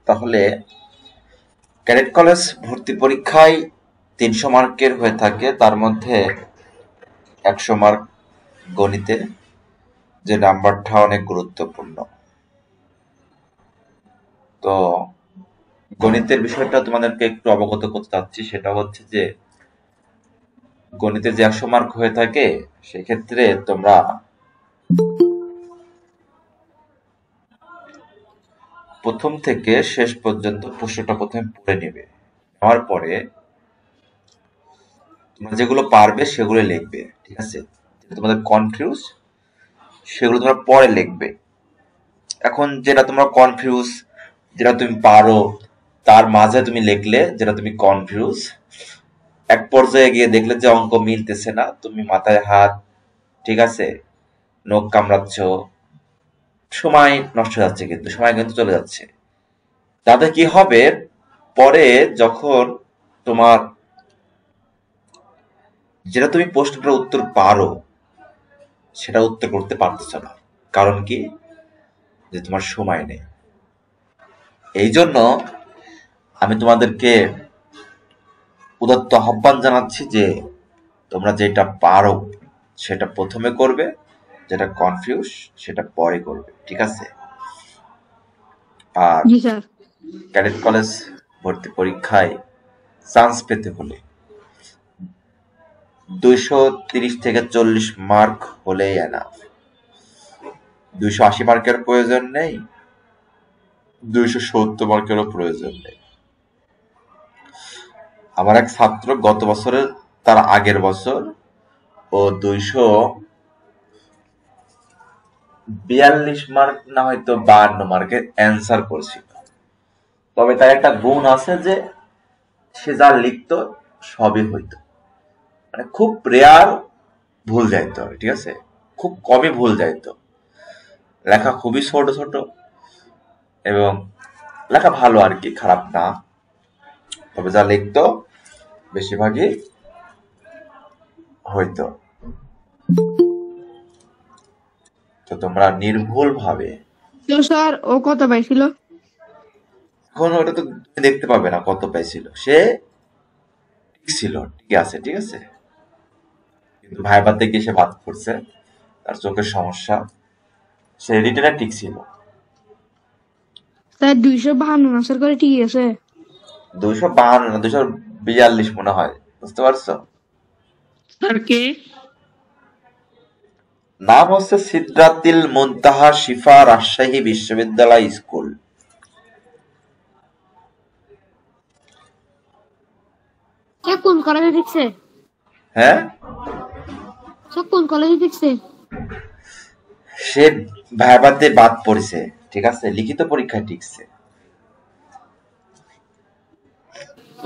তাহলে cadet college ভর্তি পরীক্ষায় 300 মার্কের হয়ে থাকে, তার মধ্যে 100 মার্ক গণিতে, যে নাম্বারটা অনেক গুরুত্বপূর্ণ। তো গণিতের বিষয়টা তোমাদেরকে একটু অবগত করতে চাচ্ছি। সেটা হচ্ছে যে গণিতে যে 100 মার্ক হয়ে থাকে, সেক্ষেত্রে তোমরা প্রথম থেকে শেষ পর্যন্ত প্রশ্নটা প্রথমে পড়ে নেবে। নেওয়ার পরে তোমরা যেগুলো পারবে সেগুলো লিখবে, ঠিক আছে? তোমাদের কনফিউজ সেগুলো তোমরা পরে লিখবে। এখন যেটা তোমরা কনফিউজ, যেটা তুমি পারো, তার মাঝে তুমি লিখলে। যেটা তুমি কনফিউজ, এক পর্যায়ে গিয়ে দেখলে যে অঙ্ক মিলতেছে না, তুমি মাথায় হাত, ঠিক আছে, নখ কামড়াচ্ছ, সময় নষ্ট হয়ে যাচ্ছে, কিন্তু সময় কিন্তু চলে যাচ্ছে। তাতে কি হবে, পরে যখন তোমার যেটা তুমি প্রশ্নটার উত্তর পারো সেটা উত্তর করতে পারতেছ না। কারণ কি? যে তোমার সময় নেই। এই জন্য আমি তোমাদেরকে উদাত্ত আহ্বান জানাচ্ছি যে তোমরা যেটা পারো সেটা প্রথমে করবে, যেটা কনফিউজ সেটা পরে করবে, ঠিক আছে? আর জি স্যার। ক্যাডেট কলেজ ভর্তি পরীক্ষায় চান্স পেতে হলে 230 থেকে 40 মার্ক হলেই এনাফ। 280 মার্কের প্রয়োজন নেই, 270 মার্কেরও প্রয়োজন নেই। আমার এক ছাত্র গত বছরের, তার আগের বছর, ও 242 মার্ক না হয়তো 52 মার্কের অ্যান্সার করছিল। তবে তার একটা গুণ আছে যে সে যা লিখতো সবই হইতো। মানে খুব রেয়ার ভুল যাইতো, ঠিক আছে, খুব কমই ভুল যাইতো। লেখা খুবই ছোট ছোট এবং লেখা ভালো আর কি, খারাপ না। তবে যা লিখতো বেশিরভাগই হইতো। তো তোমরা নির্ভুল ভাবে, তো স্যার ও কত পাইছিল? এখন ওটা তো দেখতে পাবে না কত পাইছিল। সে ঠিক ছিল, ঠিক আছে, ঠিক আছে, কিন্তু ভাইবাতে গিয়ে সে বাদ করছে, তার চোখের সমস্যা। সে রিটেনে ঠিক ছিল। স্যার 252 না স্যার করে ঠিক আছে। 252 না, 242 মনে হয়, বুঝতে পারছো? স্যার কে? নাম হচ্ছে সিদরাতিল মুনতাহা শিফা রাজশাহী বিশ্ববিদ্যালয় স্কুল। স্যার কোন কলেজে দেখছে? হ্যাঁ, স্যার কোন কলেজে দেখছে? সে ভাইবাতে বাদ পড়েছে, ঠিক আছে, লিখিত পরীক্ষায় টিকছে।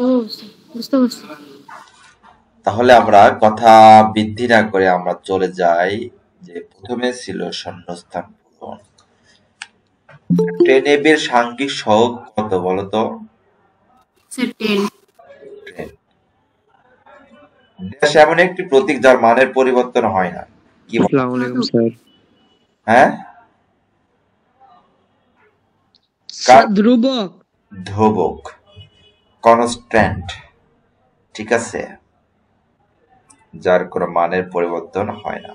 ও বুঝতে পারছি। তাহলে আমরা কথা বৃদ্ধি না করে আমরা চলে যাই যে প্রথমে ছিল শূন্যস্থান পূরণ। ট্রেনেবের সাংখ্যিক সহগ কত বলতো? স্যার 10। ট্রেন ড্যাশ এমন একটি প্রতীক যার মানের পরিবর্তন হয় না, কি বল? আসসালামু আলাইকুম স্যার। হ্যাঁ, স্যার ধ্রুবক। ধ্রুবক, কনস্ট্যান্ট, ঠিক আছে, যার কোনো মানের পরিবর্তন হয় না।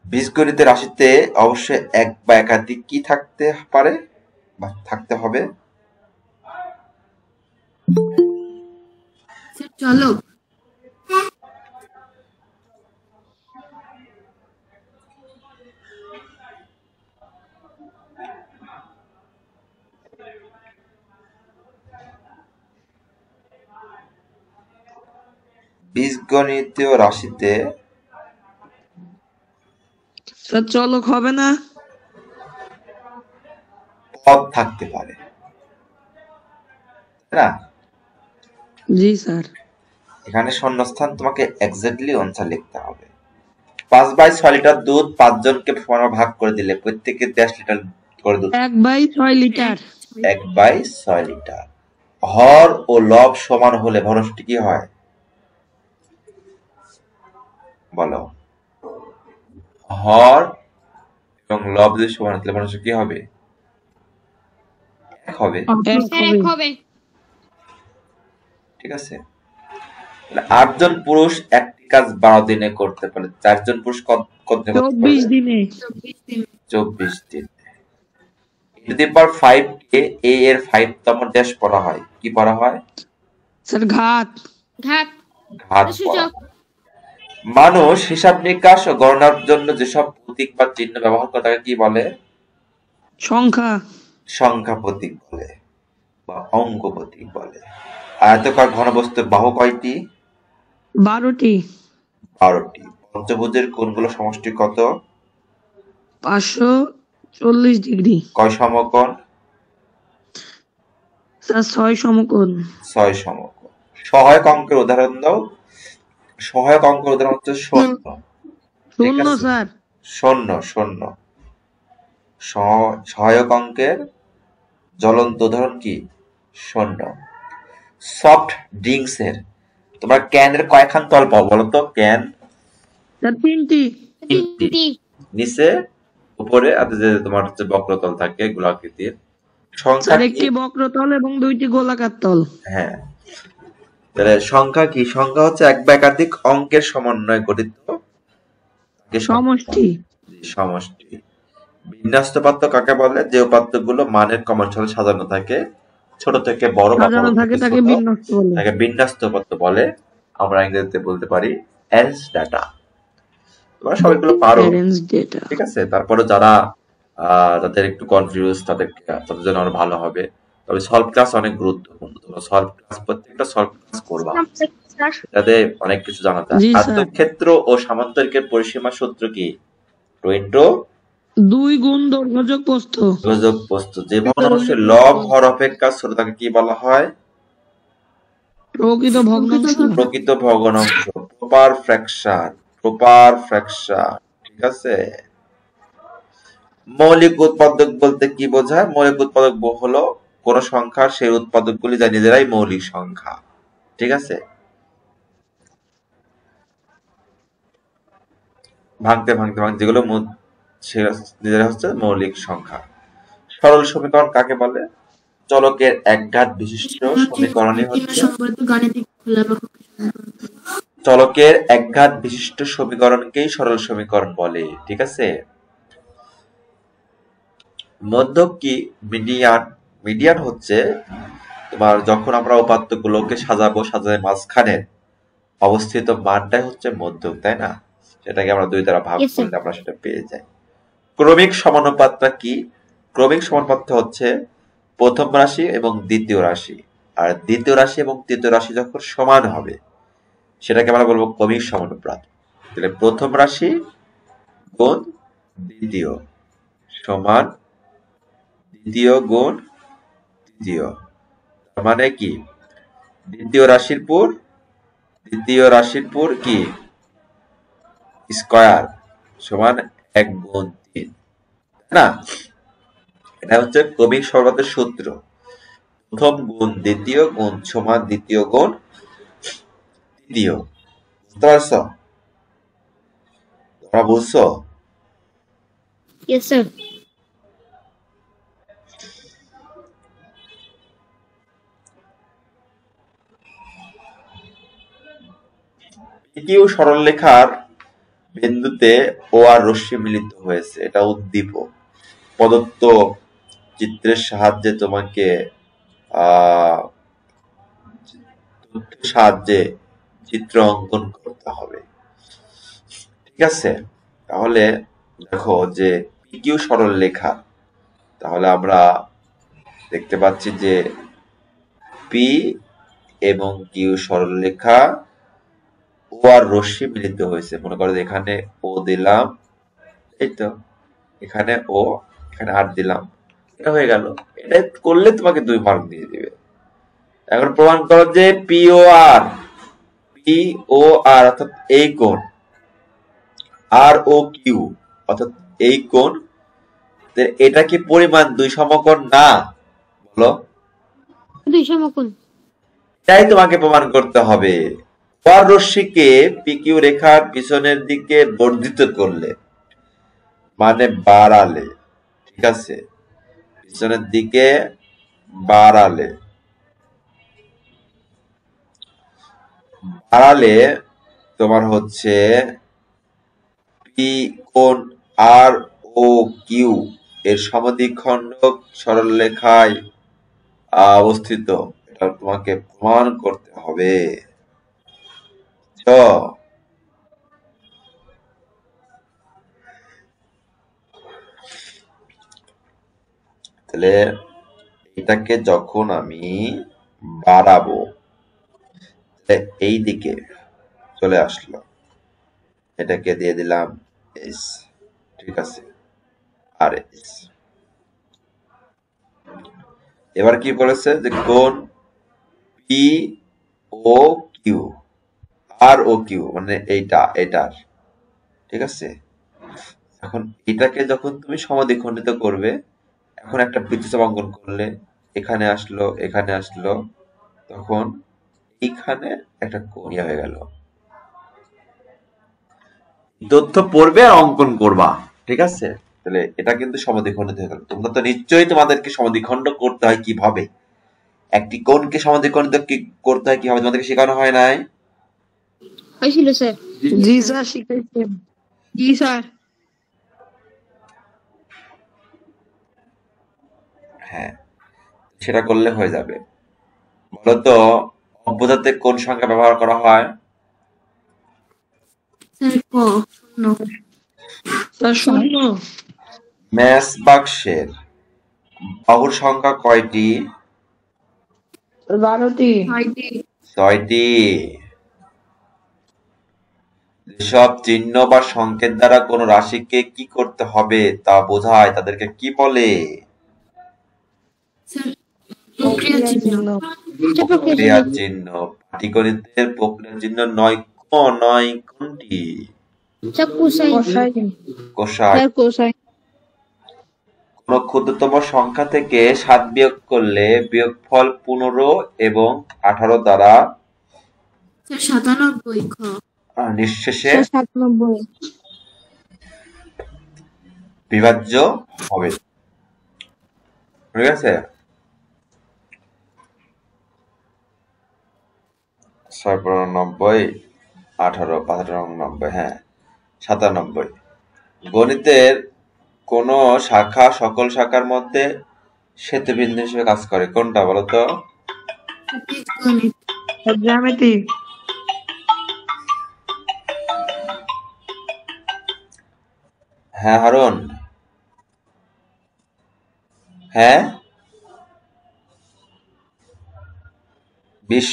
বীজগণিতের রাশিতে অবশ্যই এক বা একাধিক কি থাকতে পারে বা থাকতে হবে? স্যার চলো। বীজগণিতীয় রাশিতে স্যার চলক হবে না? পদ থাকতে পারে, তাই না? জি স্যার। এখানে শূন্যস্থান তোমাকে এক্স্যাক্টলি অনুসার লিখতে হবে। 5/6 লিটার দুধ 5 জনকে সমান ভাগ করে দিলে প্রত্যেকে 10 লিটার করে দুধ। 1/6 লিটার। 1/6 লিটার। হর ও লব সমান হলে ভরসটি কি হয় বলো? হর এবং লব যদি সমান হলে ভরসটি কি হবে? এক হবে? এক স্যার হবে। এক হবে। ঠিক আছে, 8 জন পুরুষ একটি কাজ 12 দিনে করতে পারে, 4 জন পুরুষ কত দিনে করতে 24 পারবে? দিনে। 24 দিন। e to the power 5 K a এর 5 তম ড্যাশ পড়া হয়, কি পড়া হয়? স্যার ঘাত। ঘাত। ঘাত পড়া সূচক। হয়। মানুষ হিসাব নিকাশ ও গণনার জন্য যেসব প্রতীক বা চিহ্ন ব্যবহার করে তাকে কি বলে? সংখ্যা। সংখ্যা প্রতীক বলে বা অঙ্ক প্রতীক বলে। আয়তাকার ঘনবস্তুর বাহু কয়টি? 12টি। 12টি। পঞ্চভুজের কোণগুলো সমষ্টি কত? 540 ডিগ্রি। কয় সমকোণ? স্যার 6 সমকোণ। 6 সমকোণ। সহায়ক অঙ্কের উদাহরণ দাও। সহায়ক অঙ্কের উদাহরণ হচ্ছে শূন্য। ঠিক শূন্য আছে? স্যার। শূন্য। সহায়ক অঙ্কের জ্বলন্ত উদাহরণ কি? শূন্য। সফট ড্রিঙ্কস এর তোমরা ক্যানের কয়খান তল পাও বলো তো? ক্যান স্যার 3টি। 3টি, নিচে উপরে আর যে তোমার হচ্ছে বক্রতল থাকে গোলাকৃতির। সংখ্যা স্যার কি? একটি বক্রতল এবং 2টি গোলাকার তল। হ্যাঁ, তাহলে সংখ্যা কি? সংখ্যা হচ্ছে এক বা একাধিক অঙ্কের সমন্বয়ে গঠিত সমষ্টি। সমষ্টি। বিন্যস্ত উপাত্ত কাকে বলে? যে উপাত্তগুলো মানের ক্রমশালে সাজানো থাকে, ছোট থেকে বড় বা সাজানো বড় থাকে থেকে তাকে ছোট, বিন্যস্ত বলে। তাকে বিন্যস্ত উপাত্ত বলে। আমরা ইংরেজিতে বলতে পারি অ্যারেঞ্জ ডাটা। তোমরা সবগুলো পারো, Arranged data। ঠিক আছে। তারপরে যারা যাদের একটু কনফিউজ তাদের জন্য আরো ভালো হবে। তবে সলভ ক্লাস অনেক গুরুত্বপূর্ণ। তোমরা সলভ ক্লাস, প্রত্যেকটা সলভ ক্লাস করবা, যাতে অনেক কিছু জানা যায়। জি স্যার। আয়তক্ষেত্র ও সামান্তরিকের পরিসীমা সূত্র কি? 2 গুণ দৈর্ঘ্য যোগ প্রস্থ। যোগ প্রস্থ। যে ভগ্নাংশের লব হর অপেক্ষা ছোট তাকে কি বলা হয়? প্রকৃত ভগ্নাংশ। প্রকৃত ভগ্নাংশ, প্রপার ফ্র্যাকশন। ঠিক আছে। মৌলিক উৎপাদক বলতে কি বোঝায়? মৌলিক উৎপাদক হলো কোন সংখ্যার সেই উৎপাদকগুলি যা নিজেরাই মৌলিক সংখ্যা। ঠিক আছে। ভাঙতে যেগুলো নিজেরা হচ্ছে মৌলিক সংখ্যা। সরল সমীকরণ কাকে বলে? চলকের একঘাত বিশিষ্ট সমীকরণই হচ্ছে চলকের একঘাত বিশিষ্ট সমীকরণকেই সরল সমীকরণ বলে। ঠিক আছে। মধ্যক কি? মিডিয়ান হচ্ছে তোমার যখন আমরা উপাত্তগুলোকে সাজায় মাঝখানে অবস্থিত মানটাই হচ্ছে মধ্যক, তাই না? সেটাকে আমরা 2 দ্বারা ভাগ Yes, sir. করলে আমরা সেটা পেয়ে যাই। ক্রমিক সমানুপাতটা কি? ক্রমিক সমানুপাতটা হচ্ছে প্রথম রাশি এবং দ্বিতীয় রাশি, আর দ্বিতীয় রাশি এবং তৃতীয় রাশি যখন সমান হবে সেটাকে আমরা বলবো ক্রমিক সমানুপাত। তাহলে প্রথম রাশি গুণ দ্বিতীয় সমান দ্বিতীয় গুণ তৃতীয়, মানে কি? দ্বিতীয় রাশির পর কি স্কয়ার সমান 1 গুণ 3, না? এটা হচ্ছে ক্রমিক সমানুপাতের সূত্র। প্রথম গুণ দ্বিতীয় গুণ সমান দ্বিতীয় গুণ তৃতীয়। বুঝতে পারছো? তোমরা বুঝছো? Yes, sir. PQ সরলরেখার বিন্দুতে ও আর রশ্মি মিলিত হয়েছে, এটা উদ্দীপক। প্রদত্ত চিত্রের সাহায্যে তোমাকে তথ্যের সাহায্যে চিত্র অঙ্কন করতে হবে। ঠিক আছে। তাহলে দেখো যে PQ সরলরেখা, তাহলে আমরা দেখতে পাচ্ছি যে P এবং Q সরলরেখা ও আর রশ্মি মিলিত হয়েছে। মনে করো এখানে ও দিলাম, এই তো এখানে ও, এখানে আর দিলাম, এটা হয়ে গেল। এটা করলে তোমাকে 2 মার্ক দিয়ে দিবে। এখন প্রমাণ করো যে পি ও আর অর্থাৎ এই কোণ, আর ও কিউ অর্থাৎ এই কোণ, এটা কি পরিমাণ 2 সমকোণ না? বলো। 2 সমকোণ। এটাই তোমাকে প্রমাণ করতে হবে। আর রশ্মিকে পিকিউ রেখার পিছনের দিকে বর্ধিত করলে, মানে বাড়ালে, ঠিক আছে, পিছনের দিকে বাড়ালে বাড়ালে তোমার হচ্ছে পি কোণ আর ও কিউ এর সমদ্বিখণ্ডক সরলরেখায় অবস্থিত। এটা তোমাকে প্রমাণ করতে হবে। তাহলে এটাকে যখন আমি বাড়াবো এই দিকে চলে আসলো, এটাকে দিয়ে দিলাম এস, ঠিক আছে, আর এস। এবার কি বলেছে যে কোণ পি ও কিউ, আর ও কিউ মানে এটার, ঠিক আছে। এখন এটাকে যখন তুমি সমদ্বিখণ্ডিত করবে, এখন একটা বৃত্তচাপ অঙ্কন করলে এখানে আসলো, তখন এইখানে একটা কোণ হয়ে গেল। তথ্য পড়বে আর অঙ্কন করবা, ঠিক আছে। তাহলে এটা কিন্তু সমদ্বিখণ্ডিত হয়ে গেল। তোমরা তো নিশ্চয়ই তোমাদেরকে সমদ্বিখণ্ড করতে হয় কিভাবে, একটি কোণকে সমদ্বিখণ্ডিত কি করতে হয় কিভাবে তোমাদেরকে শেখানো হয় নাই? হয়েছিল স্যার। জি স্যার শিখাইছেন। জি স্যার। হ্যাঁ, সেটা করলে হয়ে যাবে। বলতো অব্যদাতে কোন সংখ্যা ব্যবহার করা হয়? স্যার ক শূন্য। স্যার শূন্য। ম্যাচ বাক্সের বাহুর সংখ্যা কয়টি? 12টি। 6টি। যেসব চিহ্ন বা সংকেত দ্বারা কোনো রাশিকে কি করতে হবে তা বোঝায় তাদেরকে কি বলে? স্যার প্রক্রিয়া চিহ্ন। প্রক্রিয়া চিহ্ন। পাটিগণিতের প্রক্রিয়া চিহ্ন নয় কোনটি? Sir cosine. কোসাইন। কোন ক্ষুদ্রতম সংখ্যা থেকে 7 বিয়োগ করলে বিয়োগফল 15 এবং 18 দ্বারা 97 খ নিঃশেষে 97 বিভাজ্য হবে, ঠিক আছে। 6 18 95, হ্যাঁ 97। গণিতের কোন শাখা সকল শাখার মধ্যে সেতুবিন্দু হিসেবে কাজ করে, কোনটা বলতো? জ্যামিতি। হ্যাঁ হারুন, হ্যাঁ 20।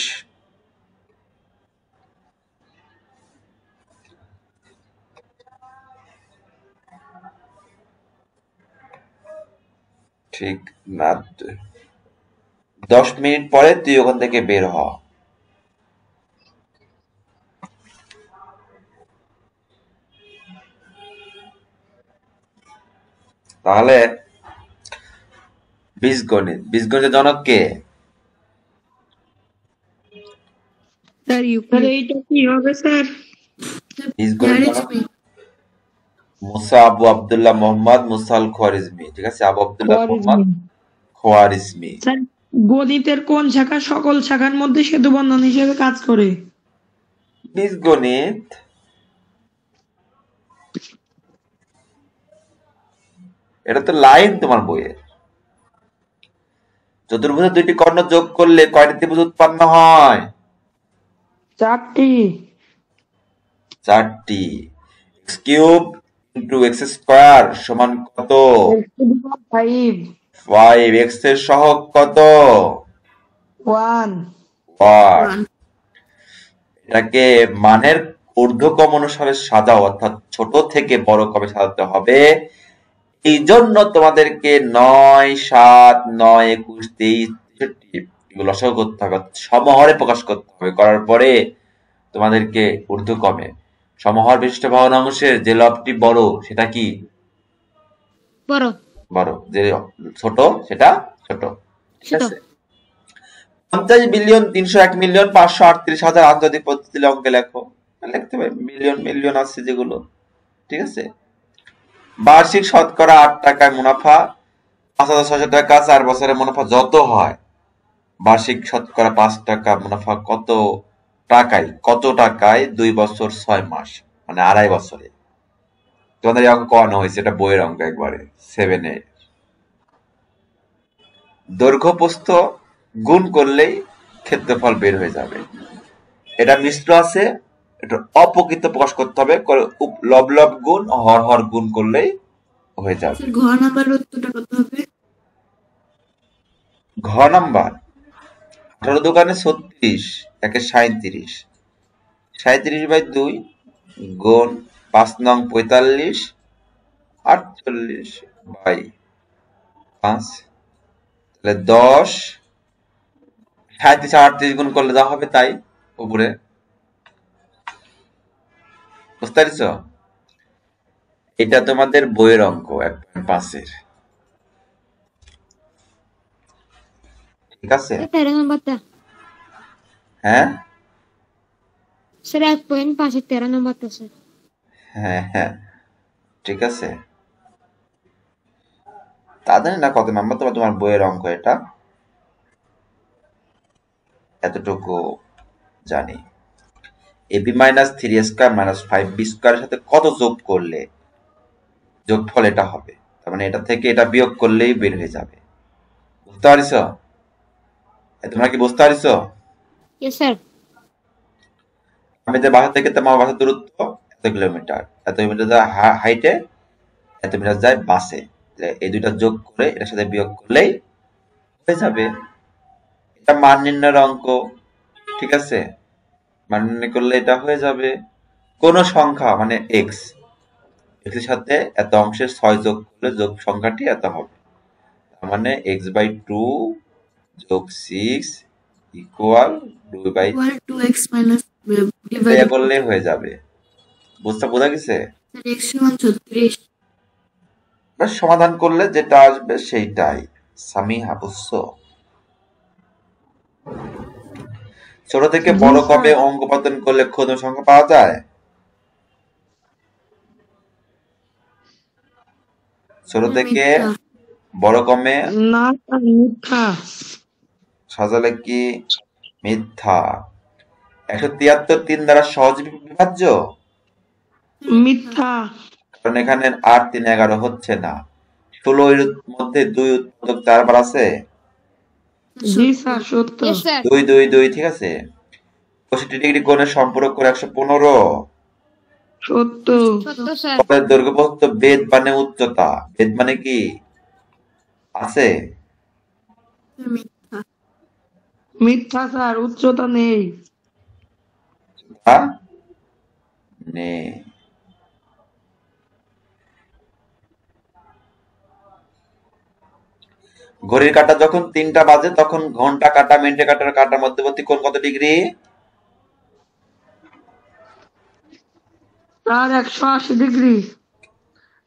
ঠিক না, 10 মিনিট পরে তুই ওখান থেকে বের হ। তাহলে বীজগণিতের জনক কে? স্যার এইটা কি হবে স্যার? বীজগণিতের জনক মুসা আবু আব্দুল্লাহ মোহাম্মদ মুসা আল খোয়ারিজমি, ঠিক আছে, আবু আব্দুল্লাহ মোহাম্মদ খোয়ারিজমি। স্যার গণিতের কোন শাখা সকল শাখার মধ্যে সেতু বন্ধন হিসেবে কাজ করে? বীজগণিত। এটা তো লাইন তোমার বইয়ের। চতুর্ভুজের 2টি কর্ণ যোগ করলে কয়টি ত্রিভুজ উৎপন্ন হয়? 4টি। 4টি। x cube into x square সমান কত? 5। 5। x এর সহগ কত? 1। এটাকে মানের ঊর্ধ্বক্রম অনুসারে সাজাও, অর্থাৎ ছোট থেকে বড় ক্রমে সাজাতে হবে। এই জন্য তোমাদেরকে 9, 7, 9, 21, 23, 63 এগুলো লসাগু করতে হবে, সমহরে প্রকাশ করতে হবে। করার পরে তোমাদেরকে ঊর্ধ্বক্রমে সমহর বিশিষ্ট ভগ্নাংশের যে লবটি বড় সেটা কি? বড়। যে ছোট সেটা ছোট, ঠিক আছে। 50,301,538,000 আন্তর্জাতিক পদ্ধতি অঙ্কে লেখো, লিখতে হবে। মিলিয়ন আছে যেগুলো, ঠিক আছে। বার্ষিক শতকরা 8 টাকায় মুনাফা 5,600 টাকা 4 বছরের মুনাফা যত হয়, বার্ষিক শতকরা 5 টাকা মুনাফা কত টাকায় 2 বছর 6 মাস, মানে 2.5 বছরে। তোমাদের এই অঙ্ক করানো হয়েছে, এটা বইয়ের অঙ্ক একবারে 7-এ। দৈর্ঘ্য প্রস্থ গুণ করলেই ক্ষেত্রফল বের হয়ে যাবে। এটা মিশ্র আছে, এটা অপ্রকৃত প্রকাশ করতে হবে, লব লব গুণ হর হর গুণ করলেই হয়ে যাবে। ঘ নাম্বার উত্তরটা কত হবে? ঘ নাম্বার 18 দোকানে 36, একে 37, 37/2 গুণ 5 নং 45, 48/5, তাহলে 10, 37 38 গুণ করলে যা হবে তাই উপরে। বুঝতে পারছ? এটা তোমাদের বইয়ের অঙ্ক 1.5-এর। ঠিক আছে? 13 নম্বরটা হ্যাঁ স্যার 1.5 13 নম্বরটা স্যার। হ্যাঁ হ্যাঁ ঠিক আছে। তা জানি না কত নাম্বার, তোমার বইয়ের অঙ্ক এটা, এতটুকু জানি। ab minus 3a² minus 5b² এর সাথে কত যোগ করলে যোগফল এটা হবে, তার মানে এটা থেকে এটা বিয়োগ করলেই বের হয়ে যাবে। বুঝতে পারিস? তোমরা কি বুঝতে পারিস? Yes sir. আমি যে বাসা থেকে তোমার বাসার দূরত্ব এত কিলোমিটার, এত কিলোমিটার যায় হাইটে, এত মিটার যায় বাসে, এই দুইটা যোগ করে এটার সাথে বিয়োগ করলেই হয়ে যাবে। এটা মান নির্ণয়ের অঙ্ক, ঠিক আছে? মান নির্ণয় করলে এটা হয়ে যাবে। কোন সংখ্যা মানে এক্স এর সাথে এত অংশের 6 যোগ করলে যোগ সংখ্যাটি এত হবে, তার মানে x/2 যোগ 6 ইকুয়াল 2x মাইনাস ডিভাইড করলে হয়ে যাবে। বোঝা গেছে? x সমান 36। সমাধান করলে যেটা আসবে সেইটাই। সামিহা বুঝছো? ছোট থেকে বড় কবে অঙ্ক পতন করলে ক্ষুদ্র সংখ্যা পাওয়া যায়? ছোট থেকে বড় কমে না মিথ্যা সাজালে কি মিথ্যা? 173 3 দ্বারা সহজ বিভাজ্য? মিথ্যা, কারণ এখানে 8 3 11 হচ্ছে না। 16 এর মধ্যে 2 উৎপাদক 4 বার আছে। জি স্যার সত্য। 2 2 2 ঠিক আছে। 65 ডিগ্রি কোণের সম্পর্ক করে 115। সত্য। পথের দৈর্ঘ্য প্রস্থ বেদ মানে উচ্চতা, বেদ মানে কি আছে? মিথ্যা স্যার, উচ্চতা নেই। নেই। ঘড়ির কাঁটা যখন 3টা বাজে তখন ঘন্টা কাঁটা মিনিটে কাঁটার কাঁটার মধ্যবর্তী কোণ কত ডিগ্রি? Sir 180 degree.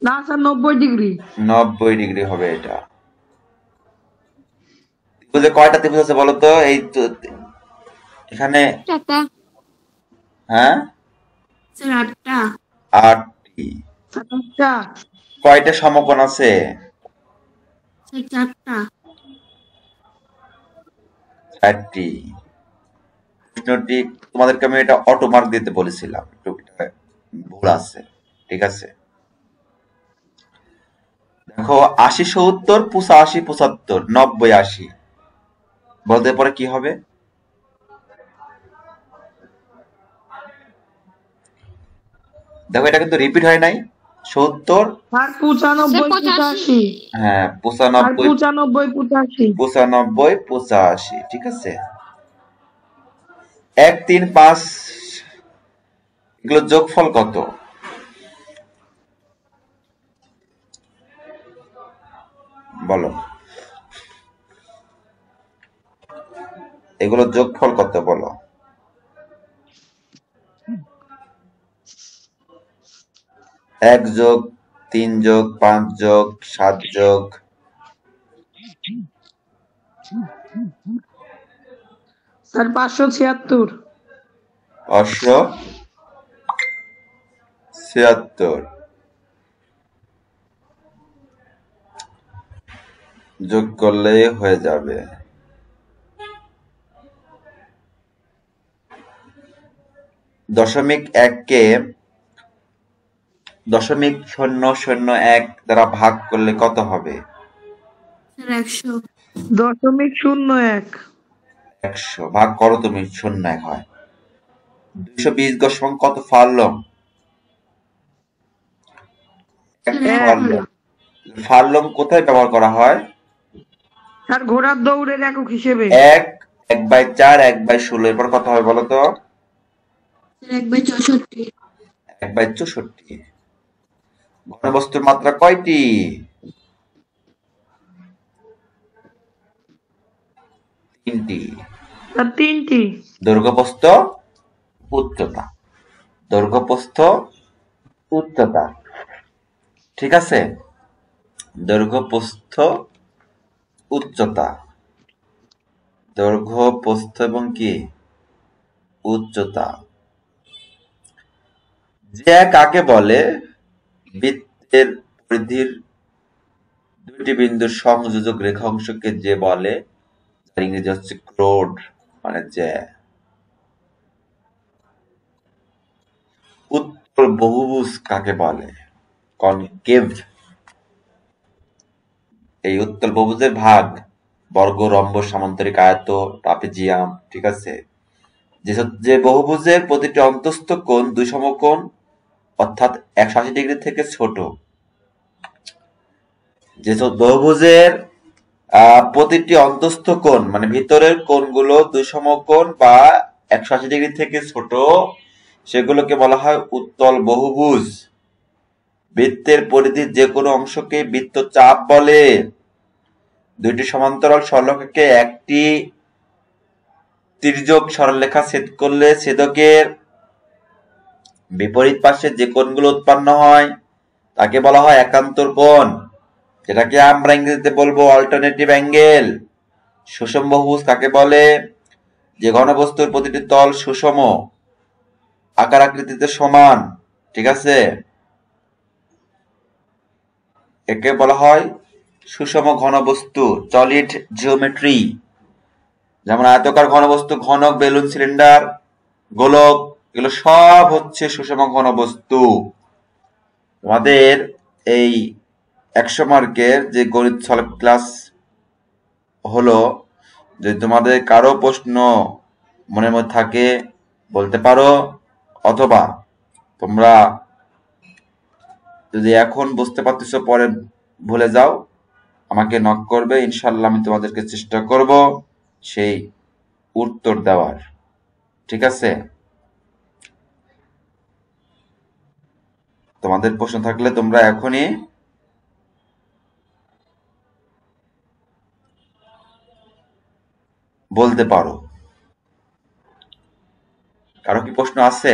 না স্যার 90 ডিগ্রি। 90 ডিগ্রি হবে এটা। বুঝলে কয়টা ত্রিভুজ আছে বলো তো? এই তো এখানে হ্যাঁ স্যার 8টা। 8টি। আচ্ছা কয়টা সমকোণ আছে? স্যার 4টা। 4টি। প্রশ্নটি তোমাদেরকে আমি এটা অটো মার্ক দিতে বলেছিলাম, একটু ভুল আছে, ঠিক আছে? দেখো 80 70 85 75 90 80 বলতে পরে কি হবে? দেখো এটা কিন্তু রিপিট হয় নাই। 70 আর 95 85। হ্যাঁ 95 85 95 85 ঠিক আছে। 1 3 5 এগুলো যোগফল কত? বলো, এগুলো যোগফল কত বলো? 1 যোগ 3 যোগ 5 যোগ 7 যোগ স্যার 576। 576। যোগ করলে হয়ে যাবে। দশমিক এককে 0.001 দ্বারা ভাগ করলে কত হবে? স্যার 100। 0.01 100 ভাগ করো তুমি, 0.1 হয়। 220 দশমিক কত ফার্লং? স্যার এক। ফার্লং। ফার্লং কোথায় ব্যবহার করা হয়? স্যার ঘোড়ার দৌড়ের একক হিসেবে। 1/4 1/16 এরপর কত হবে বলো তো? স্যার 1/64। 1/64। ঘনবস্তুর মাত্রা কয়টি? 3টি। স্যার 3টি। দৈর্ঘ্য প্রস্থ উচ্চতা। দৈর্ঘ্য প্রস্থ উচ্চতা, ঠিক আছে? দৈর্ঘ্য প্রস্থ উচ্চতা। দৈর্ঘ্য প্রস্থ এবং কি উচ্চতা। জ্যা কাকে বলে? বৃত্তের পরিধির দুটি বিন্দুর সংযোজক রেখাংশকে যে বলে, যার ইংরেজি হচ্ছে ক্রোড, মানে জ্যা। উত্তল বহুভুজ কাকে বলে? কনকেভ। এই উত্তল বহুভুজের ভাগ বর্গ, রম্বস, সামান্তরিক, আয়ত, ট্রাপিজিয়াম, ঠিক আছে? যে বহুভুজের প্রতিটি অন্তস্থ কোণ দুই সমকোণ অর্থাৎ 180 ডিগ্রি থেকে ছোট। যেসব বহুভুজের প্রতিটি অন্তস্থ কোণ মানে ভিতরের কোণগুলো দুই সমকোণ বা 180 ডিগ্রি থেকে ছোট, সেগুলোকে বলা হয় উত্তল বহুভুজ। বৃত্তের পরিধির যে কোনো অংশকে বৃত্তচাপ বলে। দুইটি সমান্তরাল সরলরেখাকে একটি তির্যক সরলরেখা ছেদ করলে ছেদকের বিপরীত পাশে যে কোণগুলো উৎপন্ন হয় তাকে বলা হয় একান্তর কোণ, যেটাকে আমরা ইংরেজিতে বলবো অল্টারনেটিভ অ্যাঙ্গেল। সুষম বহুভুজ কাকে বলে? যে ঘনবস্তুর প্রতিটি তল সুষম আকার আকৃতিতে সমান, ঠিক আছে? একে বলা হয় সুষম ঘনবস্তু, সলিড জিওমেট্রি। যেমন আয়তাকার ঘনবস্তু, ঘনক, বেলুন, সিলিন্ডার, গোলক, এগুলো সব হচ্ছে সুষম ঘনবস্তু। তোমাদের এই 100 মার্কের যে গণিত সলভ ক্লাস হলো, যদি তোমাদের কারো প্রশ্ন মনের মধ্যে থাকে বলতে পারো, অথবা তোমরা যদি এখন বুঝতে পারতেছো পরে ভুলে যাও, আমাকে নক করবে, ইনশাল্লাহ আমি তোমাদেরকে চেষ্টা করব সেই উত্তর দেওয়ার, ঠিক আছে? তোমাদের প্রশ্ন থাকলে তোমরা এখনই বলতে পারো। কারো কি প্রশ্ন আছে?